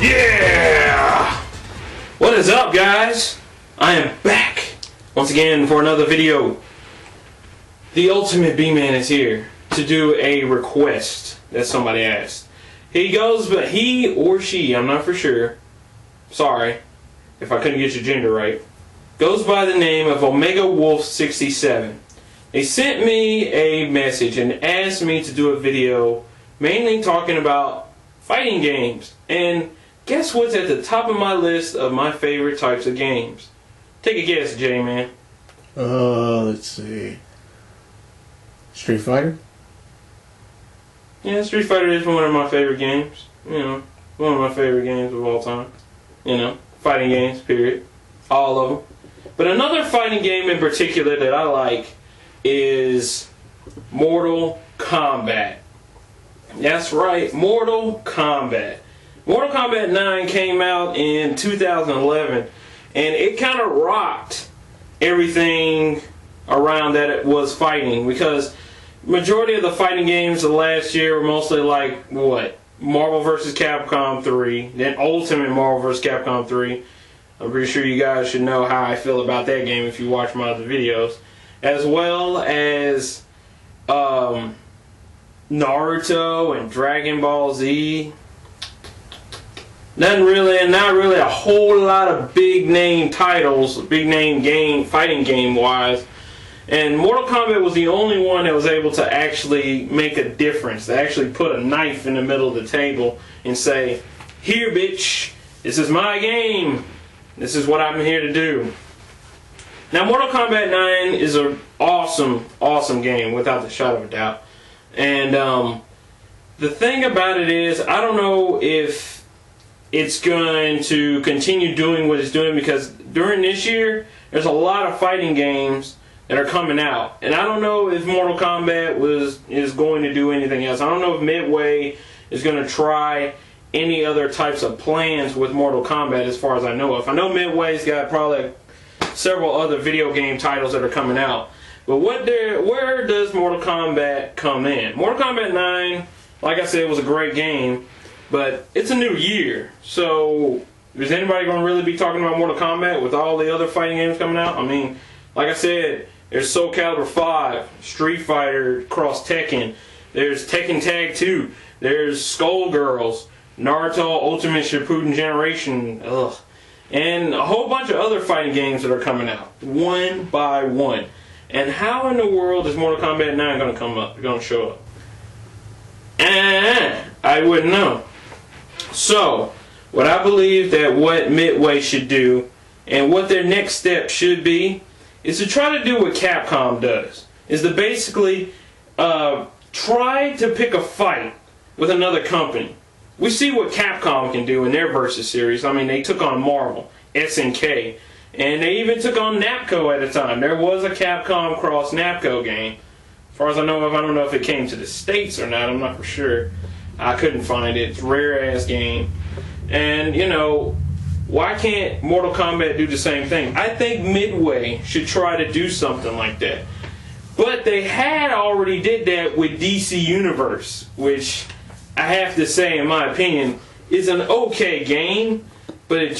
Yeah! What is up, guys? I am back once again for another video. The Ultimate B-Man is here to do a request that somebody asked. He or she, I'm not for sure, sorry if I couldn't get your gender right, goes by the name of Omega Wolf 67. They sent me a message and asked me to do a video mainly talking about fighting games. And guess what's at the top of my list of my favorite types of games? Take a guess, J-Man. Let's see. Street Fighter? Yeah, Street Fighter is one of my favorite games. You know, one of my favorite games of all time. You know, fighting games, period. All of them. But another fighting game in particular that I like is Mortal Kombat. That's right, Mortal Kombat. Mortal Kombat 9 came out in 2011, and it kind of rocked everything around that it was fighting, because majority of the fighting games of last year were mostly like, what? Marvel vs. Capcom 3, then Ultimate Marvel vs. Capcom 3. I'm pretty sure you guys should know how I feel about that game if you watch my other videos. As well as Naruto and Dragon Ball Z. Not really a whole lot of big name titles, big name game, fighting game wise. And Mortal Kombat was the only one that was able to actually make a difference, to actually put a knife in the middle of the table and say, "Here, bitch, this is my game. This is what I'm here to do." Now, Mortal Kombat 9 is an awesome, awesome game, without the shadow of a doubt. And the thing about it is, I don't know if it's going to continue doing what it's doing, because during this year, there's a lot of fighting games that are coming out. And I don't know if Mortal Kombat is going to do anything else. I don't know if Midway is going to try any other types of plans with Mortal Kombat, as far as I know of. I know Midway's got probably several other video game titles that are coming out. But where does Mortal Kombat come in? Mortal Kombat 9, like I said, was a great game, but it's a new year. So is anybody going to really be talking about Mortal Kombat with all the other fighting games coming out? I mean, like I said, there's Soul Calibur 5, Street Fighter Cross Tekken, there's Tekken Tag 2, there's Skullgirls, Naruto Ultimate Shippuden Generation, and a whole bunch of other fighting games that are coming out, one by one. And how in the world is Mortal Kombat 9 going to come up, going to show up? I wouldn't know. So, what I believe that what Midway should do, and what their next step should be, is to try to do what Capcom does. Is to basically try to pick a fight with another company. We see what Capcom can do in their Versus series. I mean, they took on Marvel, SNK, and they even took on Namco at a time. There was a Capcom cross Namco game. As far as I know of, I don't know if it came to the States or not. I'm not for sure. I couldn't find it. It's a rare-ass game. And, you know, why can't Mortal Kombat do the same thing? I think Midway should try to do something like that. But they had already did that with DC Universe, which I have to say, in my opinion, is an okay game, but it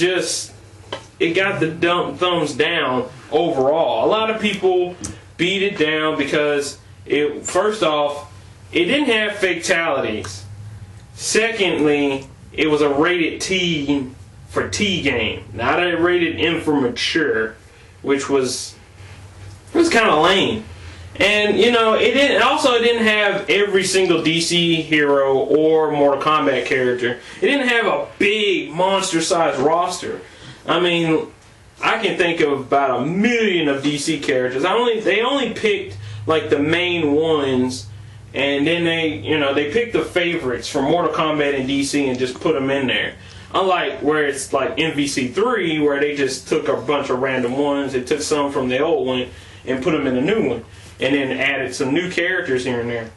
got the thumbs down overall. A lot of people beat it down because first off, it didn't have fatalities. Secondly, it was a rated T for T game, not a rated M for mature, which was kind of lame. And, you know, it didn't have every single DC hero or Mortal Kombat character. It didn't have a big monster-sized roster. I mean, I can think of about 1 million of DC characters. They only picked like the main ones, and then they picked the favorites from Mortal Kombat and DC and just put them in there. Unlike where it's like MVC3, where they just took a bunch of random ones, they took some from the old one and put them in the new one, and then added some new characters here and there.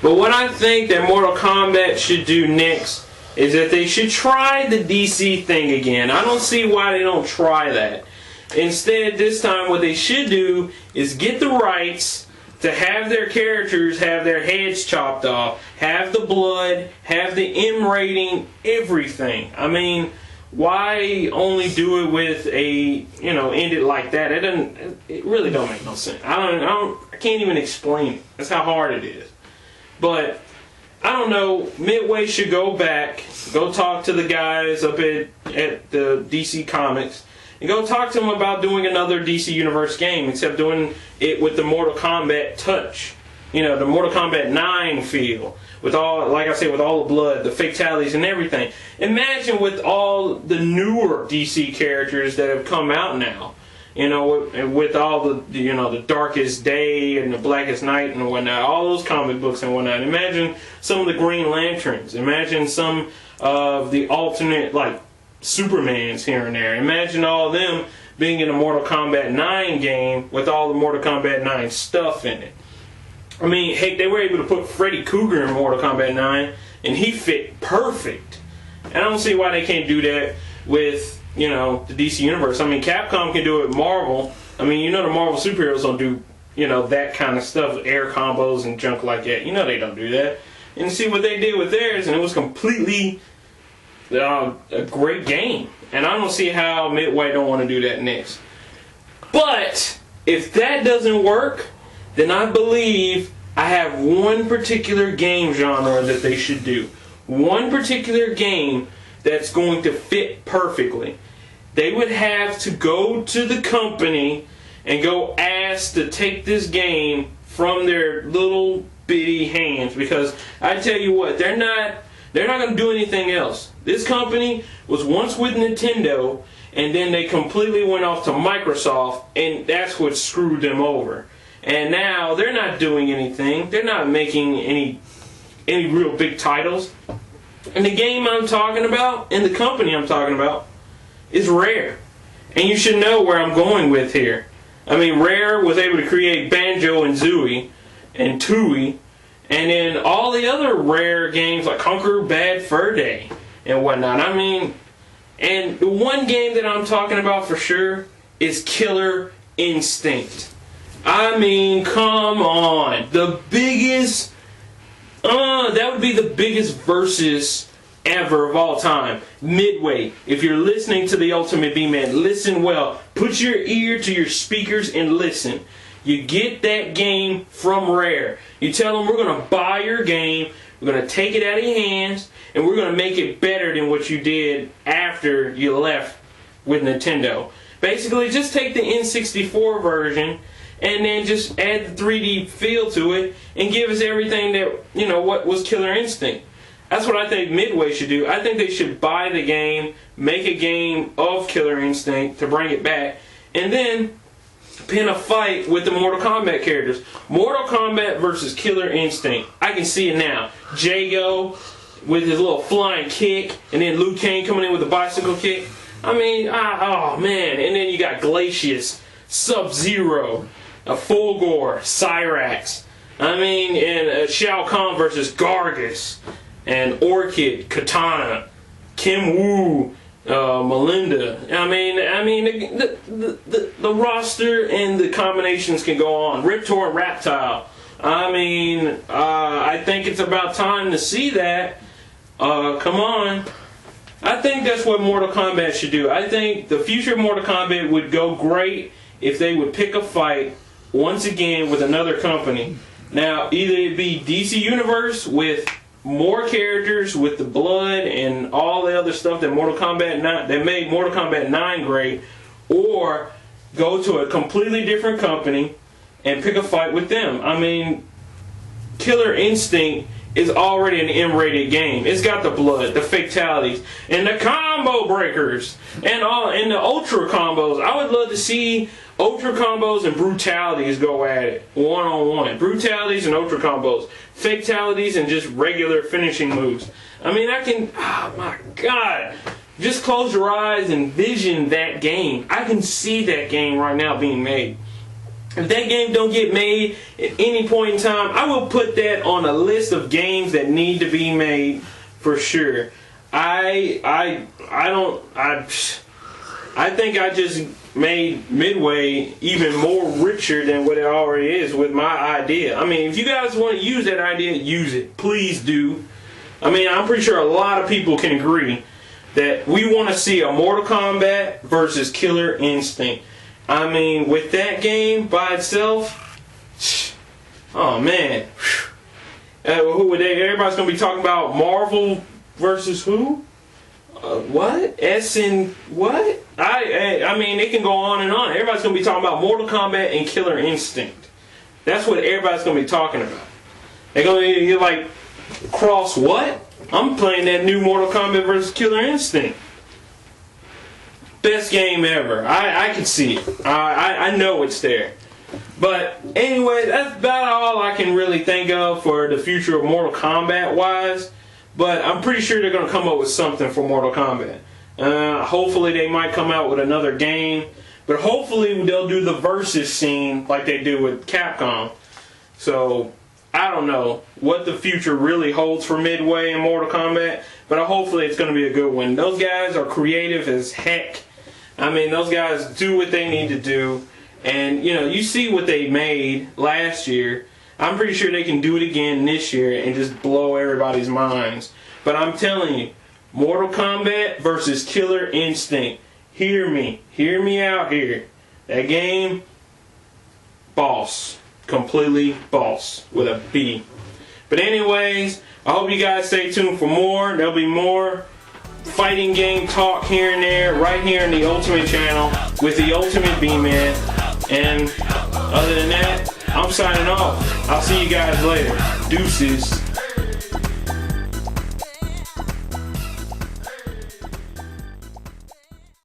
But what I think that Mortal Kombat should do next is that they should try the DC thing again. I don't see why they don't try that. Instead, this time what they should do is get the rights to have their characters have their heads chopped off, have the blood, have the M rating, everything. I mean, why only do it with a, end it like that? It really don't make no sense. I can't even explain it. That's how hard it is. But I don't know. Midway should go back, go talk to the guys up at the DC Comics, and go talk to them about doing another DC Universe game, except doing it with the Mortal Kombat touch. The Mortal Kombat 9 feel. With all, like I said, with all the blood, the fatalities, and everything. Imagine with all the newer DC characters that have come out now. With all the Darkest Day and the Blackest Night and whatnot, all those comic books and whatnot. Imagine some of the Green Lanterns. Imagine some of the alternate, like, Supermans here and there. Imagine all of them being in a Mortal Kombat 9 game with all the Mortal Kombat 9 stuff in it. I mean, heck, they were able to put Freddy Krueger in Mortal Kombat 9, and he fit perfect. And I don't see why they can't do that with, the DC Universe. I mean, Capcom can do it with Marvel. I mean, the Marvel superheroes don't do, that kind of stuff, air combos and junk like that. They don't do that. And see what they did with theirs, and it was completely a great game. And I don't see how Midway don't want to do that next. But if that doesn't work, then I believe I have one particular game genre that they should do. One particular game that's going to fit perfectly. They would have to go to the company and go ask to take this game from their little bitty hands. Because I tell you what, they're not going to do anything else. This company was once with Nintendo, and then they completely went off to Microsoft, and that's what screwed them over. And now they're not doing anything. They're not making any real big titles. And the game I'm talking about, and the company I'm talking about, is Rare. And you should know where I'm going with here. I mean, Rare was able to create Banjo and Zooey and Tooie, and then all the other Rare games like Conquer Bad Fur Day and whatnot. I mean, and the one game that I'm talking about for sure is Killer Instinct. I mean, come on. The biggest, that would be the biggest versus ever of all time. Midway, if you're listening to the Ultimate B-Man, listen well. Put your ear to your speakers and listen. You get that game from Rare. You tell them, we're going to buy your game, we're going to take it out of your hands, and we're going to make it better than what you did after you left with Nintendo. Basically, just take the N64 version and then just add the 3D feel to it and give us everything that, what was Killer Instinct. That's what I think Midway should do. I think they should buy the game, make a game of Killer Instinct to bring it back, and then pin a fight with the Mortal Kombat characters. Mortal Kombat versus Killer Instinct. I can see it now. Jago with his little flying kick, and then Liu Kang coming in with a bicycle kick. I mean, oh man. And then you got Glacius, Sub-Zero, Fulgor, Cyrax. I mean, and Shao Kahn versus Gargus, and Orchid, Katana, Kim Woo, Melinda. I mean, the roster and the combinations can go on. Riptor and Reptile. I mean, I think it's about time to see that. Come on. I think that's what Mortal Kombat should do. I think the future of Mortal Kombat would go great if they would pick a fight once again with another company. Now, either it be DC Universe with more characters with the blood and all the other stuff that Mortal Kombat 9 that made Mortal Kombat 9 great, or go to a completely different company and pick a fight with them. I mean, Killer Instinct is already an M-rated game. It's got the blood, the fatalities, and the combo breakers, and the ultra combos. I would love to see ultra combos and brutalities go at it one-on-one. Brutalities and ultra combos. Fatalities and just regular finishing moves. I mean, oh my God. Just close your eyes and vision that game. I can see that game right now being made. If that game don't get made at any point in time, I will put that on a list of games that need to be made for sure. I think I just made Midway even more richer than what it already is with my idea. I mean, if you guys want to use that idea, use it. Please do. I mean, I'm pretty sure a lot of people can agree that we want to see a Mortal Kombat versus Killer Instinct. I mean, with that game by itself, oh man. Who would they? Everybody's gonna be talking about Marvel versus who? What? And what? I mean, it can go on and on. Everybody's gonna be talking about Mortal Kombat and Killer Instinct. That's what everybody's gonna be talking about. They're gonna be like, cross what? I'm playing that new Mortal Kombat versus Killer Instinct. Best game ever. I can see it. I know it's there. But anyway, that's about all I can really think of for the future of Mortal Kombat wise. But I'm pretty sure they're going to come up with something for Mortal Kombat. Hopefully they might come out with another game. But hopefully they'll do the versus scene like they do with Capcom. So I don't know what the future really holds for Midway and Mortal Kombat. But hopefully it's going to be a good one. Those guys are creative as heck. I mean, those guys do what they need to do. And, you know, you see what they made last year. I'm pretty sure they can do it again this year and just blow everybody's minds. But I'm telling you, Mortal Kombat versus Killer Instinct. Hear me. Hear me out here. That game, boss. Completely boss. With a B. But anyways, I hope you guys stay tuned for more. There'll be more fighting game talk here and there, right here in the Ultimate channel with the Ultimate B-Man. And other than that, I'm signing off. I'll see you guys later. Deuces.